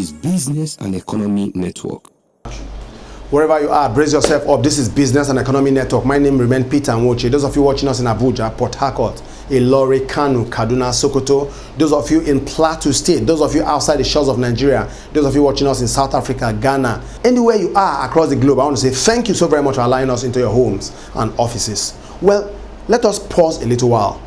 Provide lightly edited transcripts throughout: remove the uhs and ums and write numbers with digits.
is Business and Economy Network. Wherever you are, brace yourself up. This is Business and Economy Network. My name remains Peter Nwoche. Those of you watching us in Abuja, Port Harcourt, Ilori, Kano, Kaduna, Sokoto, those of you in Plateau State, those of you outside the shores of Nigeria, those of you watching us in South Africa, Ghana, anywhere you are across the globe, I want to say thank you so very much for allowing us into your homes and offices. Well, let us pause a little while.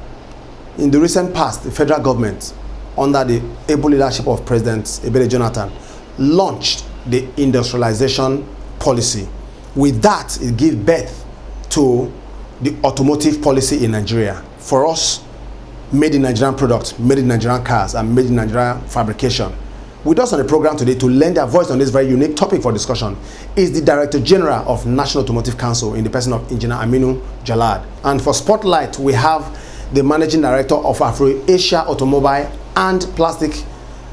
In the recent past, the federal government, under the able leadership of President Ebele Jonathan, launched the industrialization policy. With that, it gave birth to the automotive policy in Nigeria. For us, made in Nigerian products, made in Nigerian cars, and made in Nigerian fabrication. With us on the program today to lend their voice on this very unique topic for discussion is the Director General of National Automotive Council in the person of Engineer Aminu Jalad. And for Spotlight, we have the Managing Director of Afro-Asia Automobile and Plastic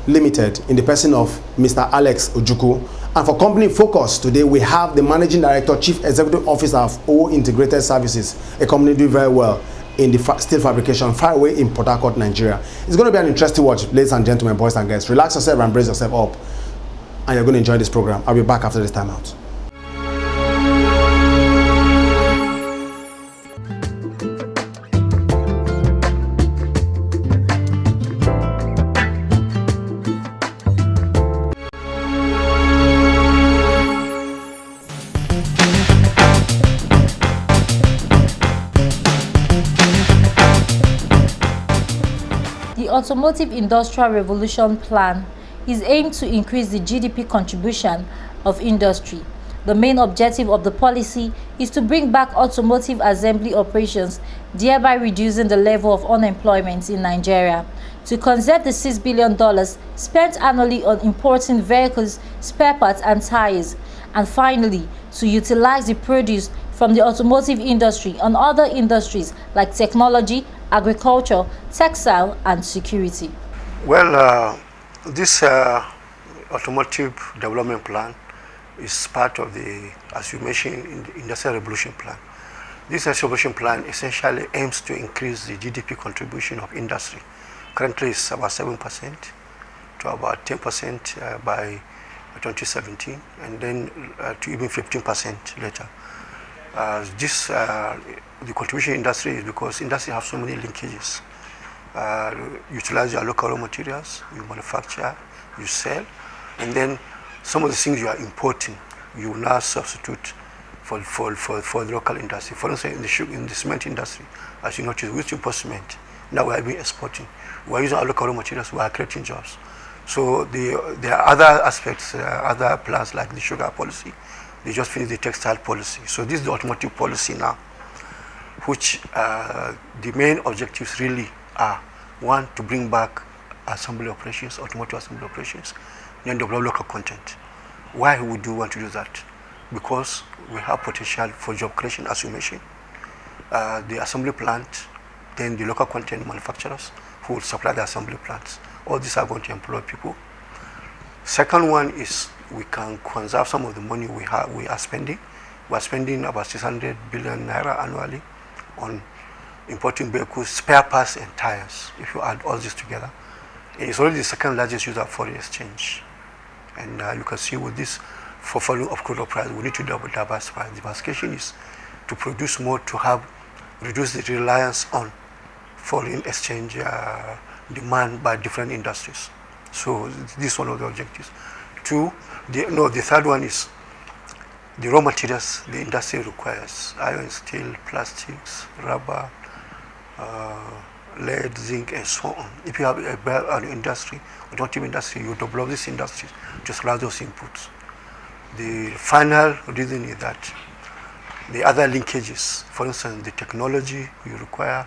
Limited in the person of Mr. Alex Ojukwu. And for Company Focus today, we have the Managing Director, Chief Executive Officer of O Integrated Services, a company doing very well in the steel fabrication far away in Port Harcourt, Nigeria. It's going to be an interesting watch, ladies and gentlemen, boys and girls. Relax yourself and brace yourself up, and you're going to enjoy this program. I'll be back after this time out. The Automotive Industrial Revolution Plan is aimed to increase the GDP contribution of industry. The main objective of the policy is to bring back automotive assembly operations, thereby reducing the level of unemployment in Nigeria, to conserve the $6 billion spent annually on importing vehicles, spare parts and tires, and finally, to utilize the produce from the automotive industry on other industries like technology, agriculture, textile, and security. Well, this automotive development plan is part of the, as you mentioned, Industrial Revolution Plan. This Industrial Revolution Plan essentially aims to increase the GDP contribution of industry. Currently, it's about 7% to about 10% by 2017, and then to even 15% later. The contribution industry is because industry has so many linkages. Utilize your local raw materials, you manufacture, you sell, and then some of the things you are importing, you now substitute for the local industry. For instance, in the cement industry, as you notice, we used to import cement. Now we are even exporting. We are using our local raw materials, we are creating jobs. So there are other aspects, other plans like the sugar policy. They just finished the textile policy. So this is the automotive policy now, which the main objectives really are: one, to bring back assembly operations, automotive assembly operations, then develop local content. Why would you want to do that? Because we have potential for job creation, as you mentioned. The assembly plant, then the local content manufacturers who will supply the assembly plants. All these are going to employ people. Second one is we can conserve some of the money we are spending. We are spending about 600 billion naira annually on importing vehicles, spare parts and tires. If you add all this together, it's already the second largest user of foreign exchange. And you can see with this, for falling of crude oil price, we need to diversify. Diversification is to produce more, to reduce the reliance on foreign exchange demand by different industries. So this is one of the objectives. Two, the third one is the raw materials the industry requires: iron, steel, plastics, rubber, lead, zinc, and so on. If you have an industry, automotive industry, you develop this industry to supply those inputs. The final reason is that the other linkages, for instance, the technology you require,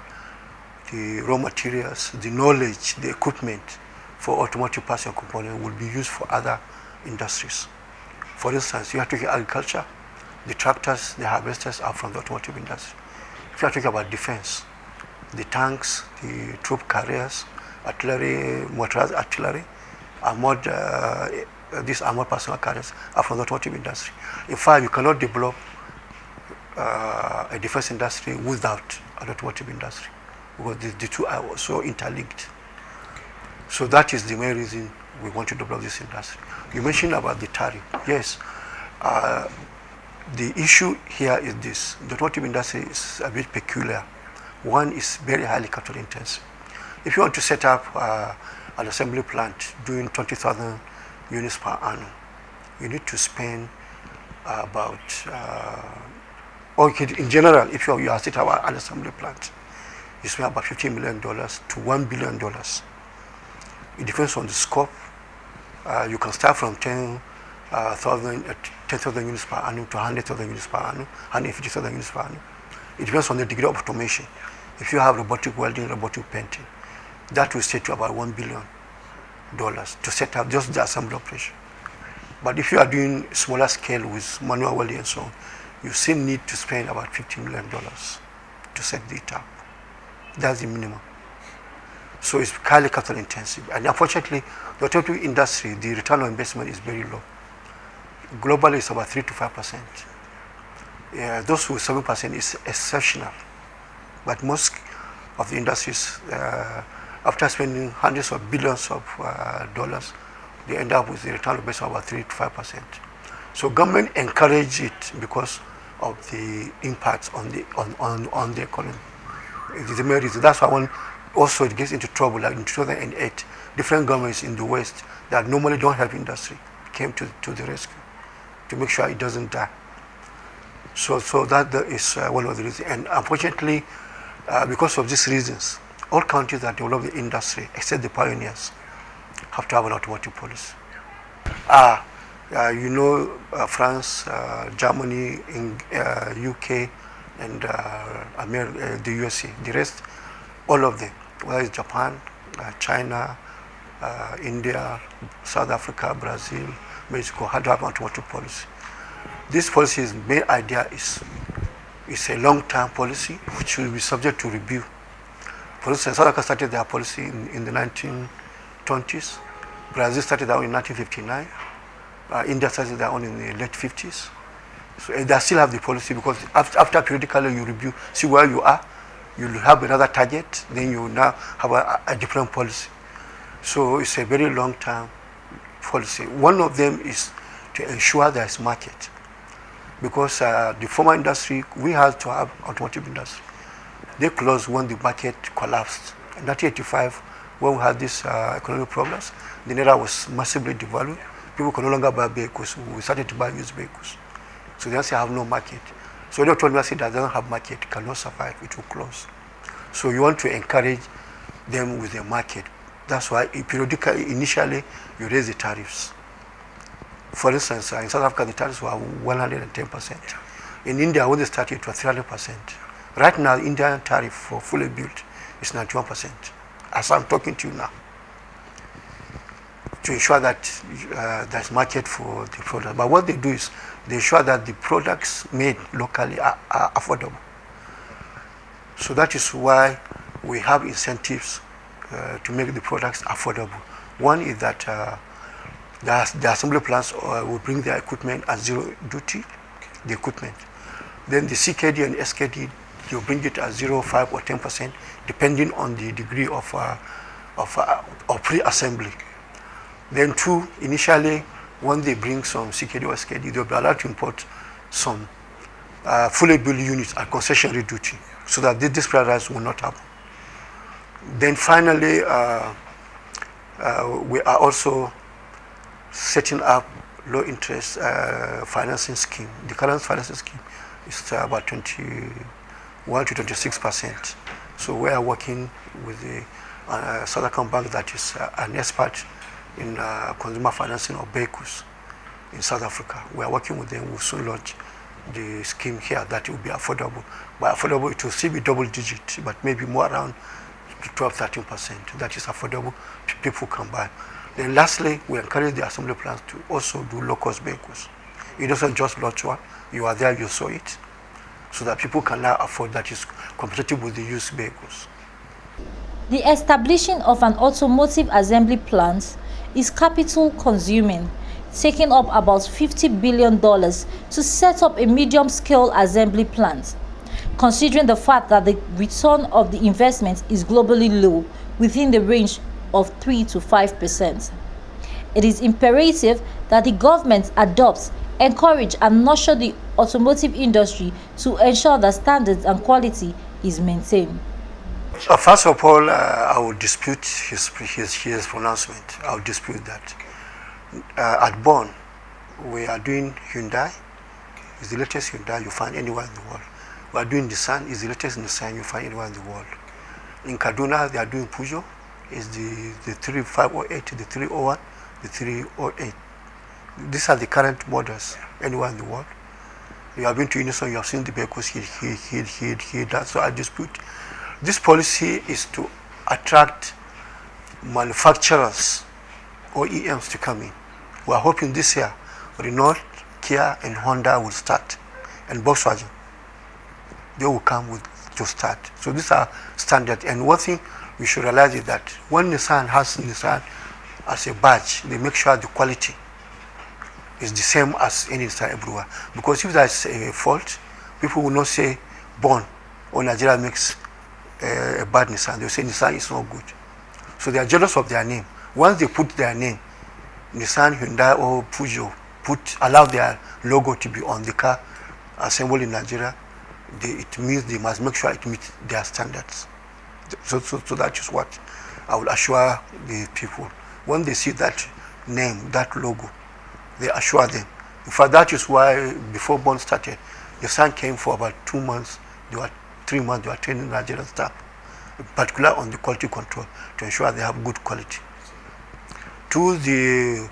the raw materials, the knowledge, the equipment for automotive parts and components will be used for other industries. For instance, you are talking agriculture, the tractors, the harvesters are from the automotive industry. If you are talking about defense, the tanks, the troop carriers, artillery, motorized artillery, armored, these armored personnel carriers are from the automotive industry. In fact, you cannot develop a defense industry without an automotive industry, because the two are also interlinked. So that is the main reason we want to develop this industry. You mentioned about the tariff. Yes, the issue here is this: the automotive industry is a bit peculiar. One is very highly capital intensive. If you want to set up an assembly plant doing 20,000 units per annum, you need to spend about, okay, in general, if you are setting up an assembly plant, you spend about $50 million to $1 billion. It depends on the scope. You can start from 10,000 units per annum to 100,000 units per annum, 150,000 units per annum. It depends on the degree of automation. If you have robotic welding, robotic painting, that will set to about $1 billion to set up just the assembly operation. But if you are doing smaller scale with manual welding and so on, you still need to spend about $50 million to set it up. That's the minimum. So it's highly capital intensive. And unfortunately, the automotive industry, the return on investment is very low. Globally, it's about 3 to 5%. Those with 7% is exceptional. But most of the industries, after spending hundreds of billions of dollars, they end up with a return on investment of about 3 to 5%. So government encourage it because of the impacts on the economy. It is the main reason. That's why also it gets into trouble. Like in 2008, different governments in the West that normally don't help industry came to the rescue to make sure it doesn't die. So that is one of the reasons. And unfortunately, because of these reasons, all countries that develop the industry, except the pioneers, have to have an automotive policy. France, Germany, UK, and the USA. The rest, all of them, whether it's Japan, China, India, South Africa, Brazil, Mexico, have to have an automotive policy. This policy's main idea is a long-term policy which will be subject to review. For instance, South Africa started their policy in the 1920s. Brazil started their own in 1959. India started their own in the late 50s. So they still have the policy because after periodically you review, see where you are, you have another target, then you now have a different policy. So it's a very long-term policy. One of them is to ensure there is market. Because the former industry, we had to have automotive industry. They closed when the market collapsed. In 1985, when we had these economic problems, the naira was massively devalued. People could no longer buy vehicles. We started to buy used vehicles. So they say have no market. So they told me that doesn't have market, it cannot survive, it will close. So you want to encourage them with the market. That's why periodically, initially, you raise the tariffs. For instance, in South Africa, the tariffs were 110%. In India, when they started, it was 300%. Right now, the Indian tariff for fully built is 91%, as I'm talking to you now, to ensure that there's market for the product. But what they do is they ensure that the products made locally are affordable. So that is why we have incentives to make the products affordable. One is that the assembly plants will bring their equipment at zero duty, the equipment. Then the CKD and SKD, they'll bring it at 0, 5, or 10%, depending on the degree of pre-assembly. Then two, initially, when they bring some CKD or SKD, they'll be allowed to import some fully built units at concessionary duty, so that this price will not happen. Then finally, we are also setting up low interest financing scheme. The current financing scheme is about 21 to 26%. So we are working with the South African bank that is an expert in consumer financing of vehicles in South Africa. We are working with them. We'll soon launch the scheme here that will be affordable. By affordable, it will still be double digit, but maybe more around 12-13%. That is affordable, people can buy. Then lastly, we encourage the assembly plants to also do low-cost vehicles. It doesn't just launch one. You are there, you saw it, so that people can now afford that is competitive with the used vehicles. The establishing of an automotive assembly plant is capital consuming, taking up about $50 billion to set up a medium-scale assembly plant, considering the fact that the return of the investment is globally low, within the range of 3 to 5%. It is imperative that the government adopts, encourage and nurture the automotive industry to ensure that standards and quality is maintained. First of all, I would dispute his pronouncement. I would dispute that. At Bonn, we are doing Hyundai. It's the latest Hyundai you find anywhere in the world. We are doing Nissan. It's the latest Nissan you find anywhere in the world. In Kaduna, they are doing Peugeot. It's the 3508, the 301, the 308. These are the current models anywhere in the world. You have been to Unison, you have seen the vehicles here. That's so I dispute. This policy is to attract manufacturers, OEMs, to come in. We are hoping this year Renault, Kia and Honda will start, and Volkswagen, they will come to start. So these are standard. And one thing we should realize is that when Nissan has Nissan as a badge, they make sure the quality is the same as any Nissan everywhere. Because if there's a fault, people will not say Bonn or Nigeria makes a bad Nissan. They will say Nissan is not good. So they are jealous of their name. Once they put their name, Nissan, Hyundai or Peugeot, allow their logo to be on the car assembled in Nigeria, it means they must make sure it meets their standards. So that is what I will assure the people. When they see that name, that logo, they assure them. In fact, that is why before Bonn started, the Sun came for about 2 months, 3 months, they were training Nigerian staff, in particular on the quality control, to ensure they have good quality. Two, the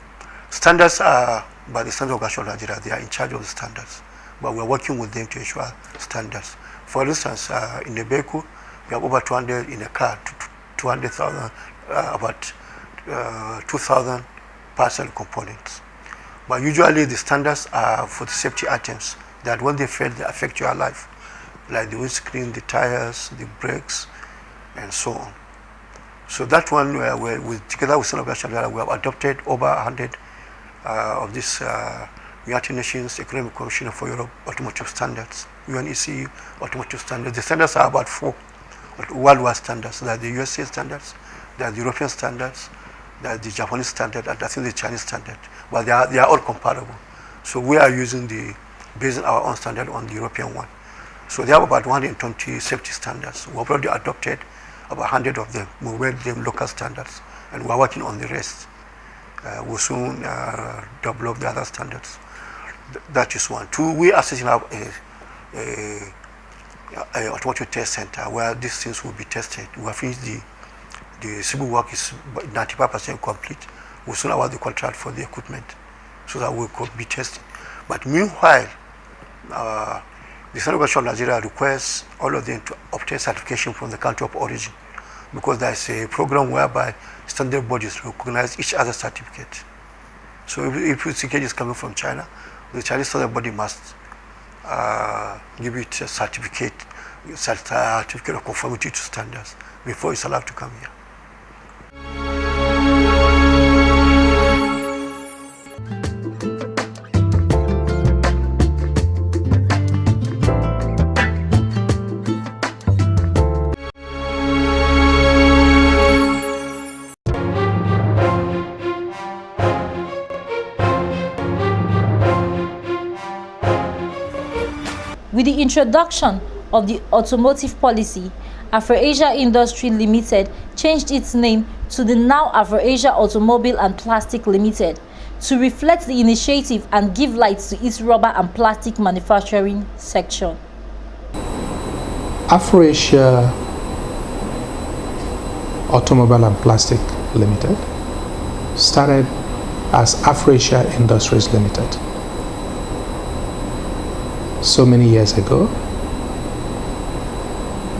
standards are by the Standard Organization of Nigeria. They are in charge of the standards, but we are working with them to ensure standards. For instance, in the vehicle, we have over 200 in a car, 200,000, about 2,000 parts and components. But usually the standards are for the safety items that when they fail, they affect your life, like the windscreen, the tires, the brakes, and so on. So that one, together with Standard Organization, we have adopted over 100 of this United Nations Economic Commission for Europe automotive standards, UNECE automotive standards. The standards are about 4 worldwide standards. There are the USA standards, there are the European standards, there are the Japanese standard, and I think the Chinese standard. But they are all comparable. So we are basing our own standard on the European one. So they have about 120 safety standards. We have already adopted about 100 of them. We made them local standards, and we are working on the rest. We'll soon develop the other standards. That is one. Two, we are setting up a automotive test center where these things will be tested. We have finished the civil work is 95% complete. We'll soon award the contract for the equipment so that we could be tested. But meanwhile, the Standard Organization of Nigeria requires all of them to obtain certification from the country of origin, because there is a program whereby standard bodies recognize each other's certificate. So if your certificate is coming from China, the Chinese standard body must give it a certificate of conformity to standards before it's allowed to come here. With the introduction of the automotive policy, Afro-Asia Industry Limited changed its name to the now Afro-Asia Automobile and Plastic Limited to reflect the initiative and give light to its rubber and plastic manufacturing section. Afro-Asia Automobile and Plastic Limited started as Afro-Asia Industries Limited so many years ago.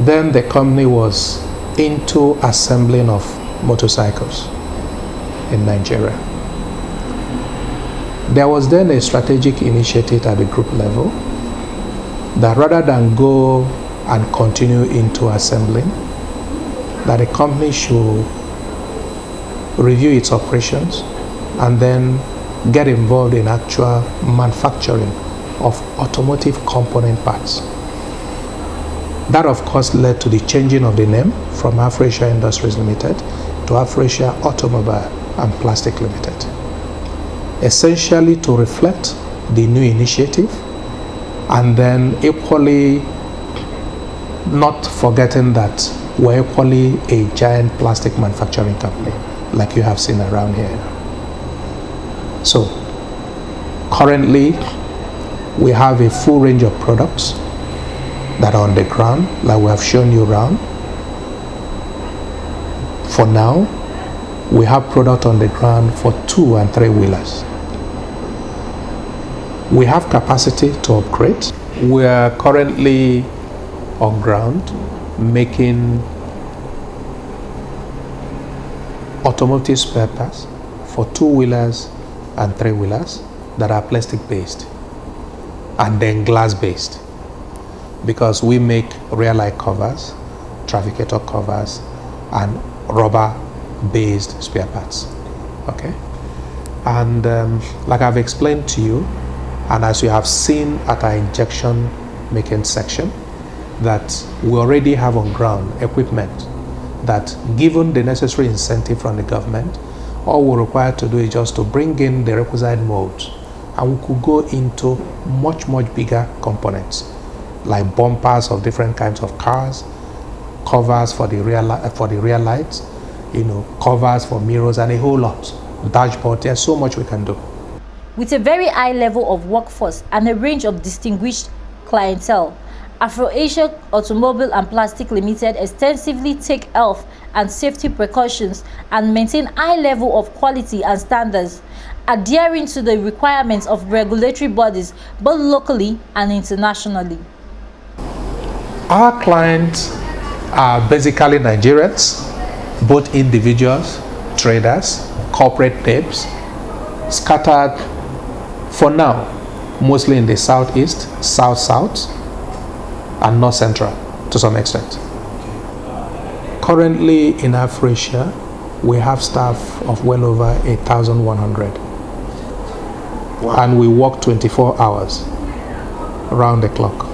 Then the company was into assembling of motorcycles in Nigeria. There was then a strategic initiative at the group level that rather than go and continue into assembling, that the company should review its operations and then get involved in actual manufacturing of automotive component parts. That of course led to the changing of the name from Afro-Asia Industries Limited to Afro-Asia Automobile and Plastic Limited. essentially to reflect the new initiative, and then equally not forgetting that we're equally a giant plastic manufacturing company like you have seen around here. So currently we have a full range of products that are on the ground, like we have shown you around. For now, we have product on the ground for 2 and 3 wheelers. We have capacity to upgrade. We are currently on ground making automotive spare parts for 2 wheelers and 3 wheelers that are plastic based and then glass based, because we make rear light covers, trafficator covers, and rubber based spare parts. Okay, and like I've explained to you, and as you have seen at our injection making section, that we already have on ground equipment that, given the necessary incentive from the government, all we're required to do is just to bring in the requisite molds, and we could go into much bigger components like bumpers of different kinds of cars, covers for the rear lights, covers for mirrors, and a whole lot. Dashboard. There's so much we can do. With a very high level of workforce and a range of distinguished clientele, Afro-Asia Automobile and Plastic Limited extensively take health and safety precautions and maintain high level of quality and standards, adhering to the requirements of regulatory bodies both locally and internationally. Our clients are basically Nigerians, both individuals, traders, corporate names, scattered for now mostly in the southeast, south, and north central to some extent. Currently in Afro-Asia, we have staff of well over 1,100. Wow. And we work 24 hours around the clock.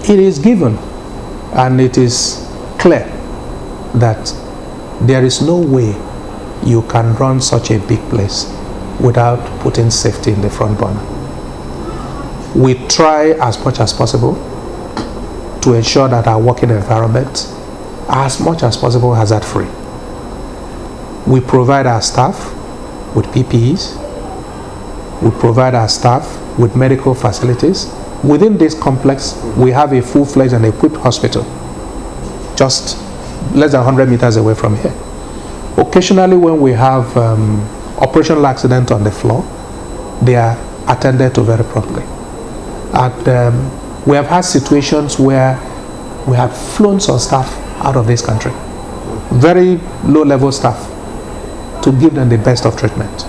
It is given and it is clear that there is no way you can run such a big place without putting safety in the front burner. We try as much as possible to ensure that our working environment, as much as possible, hazard-free. We provide our staff with PPEs. We provide our staff with medical facilities. Within this complex, we have a full-fledged and equipped hospital just less than 100 meters away from here. Occasionally, when we have operational accident on the floor, they are attended to very promptly. And we have had situations where we have flown some staff out of this country, very low-level staff, to give them the best of treatment.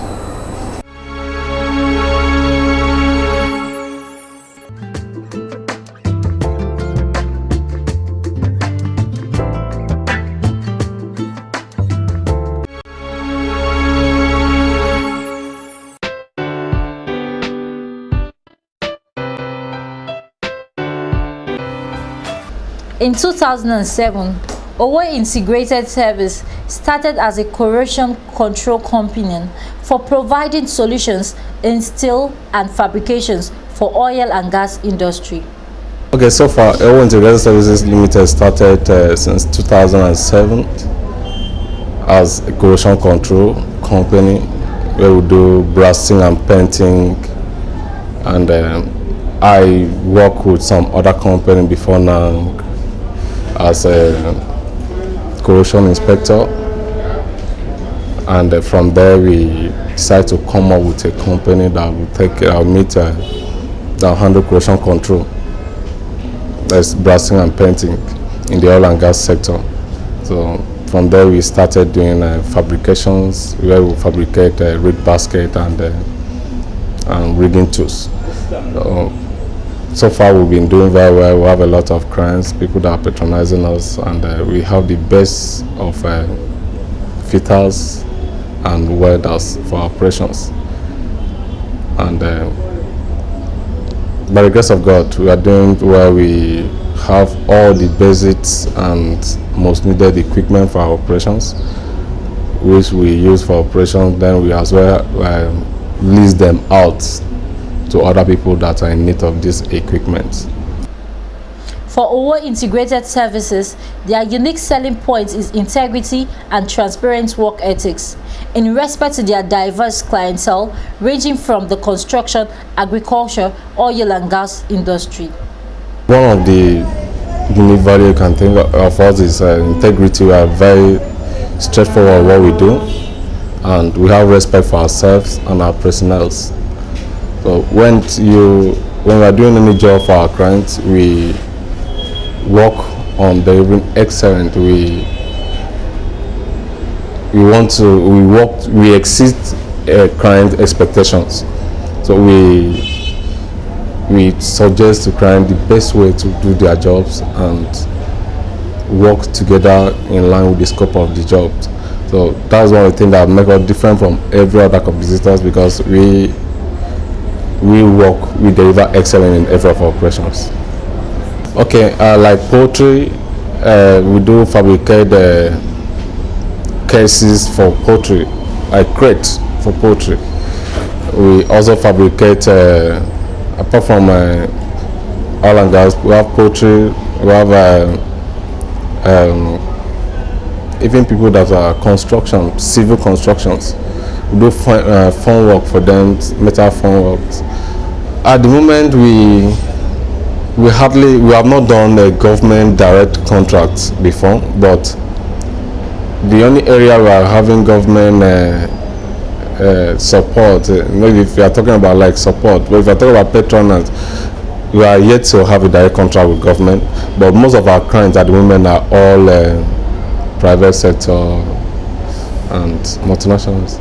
In 2007, Owo Integrated Service started as a corrosion control company for providing solutions in steel and fabrications for oil and gas industry. Okay, so far, Owo Integrated Services Limited started since 2007 as a corrosion control company where we do blasting and painting, and I work with some other company before now as a corrosion inspector, and from there we decided to come up with a company that will handle corrosion control, that's blasting and painting in the oil and gas sector. So from there we started doing fabrications, where we fabricate rig basket and rigging tools. So far we've been doing very well. We have a lot of clients, people that are patronizing us, and we have the best of fitters and welders for operations. And by the grace of God, we are doing where we have all the basics and most needed equipment for our operations. which we use for operations. Then we as well lease them out to other people that are in need of this equipment. For Owo Integrated Services, their unique selling point is integrity and transparent work ethics in respect to their diverse clientele ranging from the construction, agriculture, oil and gas industry. One of the unique value you can think of us is integrity. We are very straightforward what we do, and we have respect for ourselves and our personnel. So when we are doing any job for our clients, we work on delivering excellent. We exceed client expectations. So we suggest to client the best way to do their jobs and work together in line with the scope of the job. So that's one of the things that make us different from every other competitors, because we deliver excellence in every of our operations. Okay, like poultry, we do fabricate cases for poultry, like crates for poultry. We also fabricate, apart from oil and gas, we have poultry, we have even people that are construction, civil constructions. We do phone work for them, metal phone works. At the moment, we have not done a government direct contract before, but the only area we are having government support, maybe if you are talking about like support, but if you are talking about patronage, we are yet to have a direct contract with government. But most of our clients at the moment are all private sector and multinationals.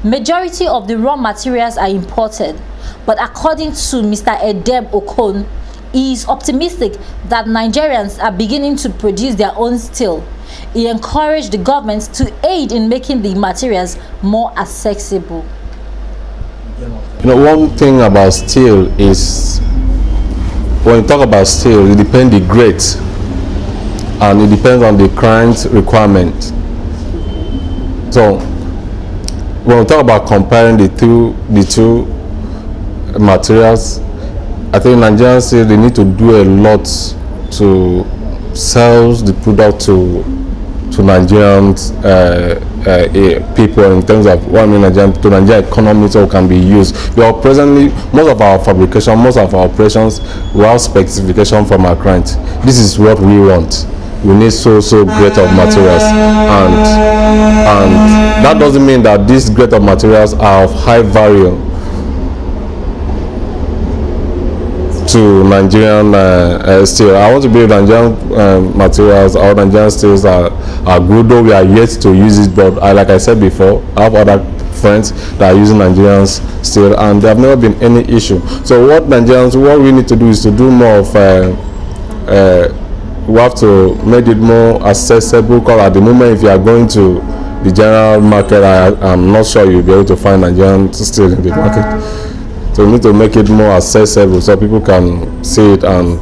Majority of the raw materials are imported, but according to Mr. Edeb Okon, he is optimistic that Nigerians are beginning to produce their own steel. He encouraged the government to aid in making the materials more accessible. You know, one thing about steel is, when you talk about steel, it depends on the grade and it depends on the client's requirement. So when we talk about comparing the two materials, I think Nigerians say they need to do a lot to sell the product to Nigerian people, in terms of what I mean, to Nigerian economy, so it can be used. Because presently, most of our fabrication, most of our operations, we have specification from our clients. This is what we want. We need so great of materials, and that doesn't mean that these great of materials are of high value to Nigerian steel. I want to believe Nigerian materials or Nigerian steels are good, though we are yet to use it. But like I said before, I have other friends that are using Nigerian steel and there have never been any issue. So what we need to do is to do more of we have to make it more accessible, because at the moment, if you are going to the general market, I'm not sure you'll be able to find Nigerian steel in the market. So we need to make it more accessible so people can see it and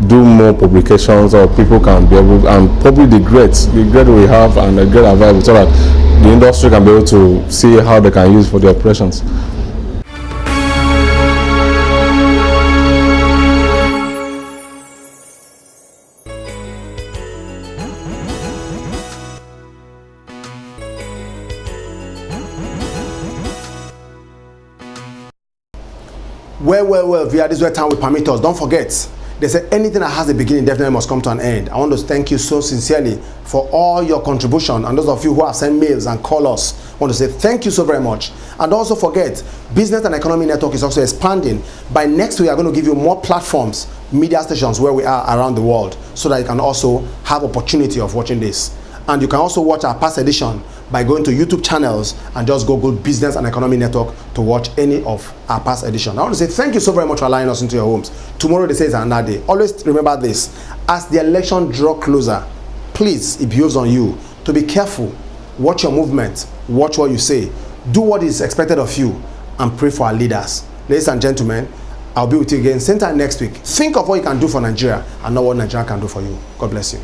do more publications, or people can be able, and probably the grade we have and the grade available, so that the industry can be able to see how they can use for the operations. Well, via this way time will permit us. Don't forget, they say anything that has a beginning definitely must come to an end. I want to thank you so sincerely for all your contribution, and those of you who have sent mails and call us, I want to say thank you so very much. And also forget, Business and Economy Network is also expanding. By next week, we are going to give you more platforms, media stations where we are around the world, so that you can also have opportunity of watching this. And you can also watch our past edition by going to YouTube channels and just Google Business and Economy Network to watch any of our past edition. I want to say thank you so very much for allowing us into your homes. Tomorrow, they say, is another day. Always remember this: as the election draw closer, please, it behoves on you to be careful. Watch your movement, watch what you say, do what is expected of you, and pray for our leaders. Ladies and gentlemen, I'll be with you again same time next week. Think of what you can do for Nigeria and not what Nigeria can do for you. God bless you.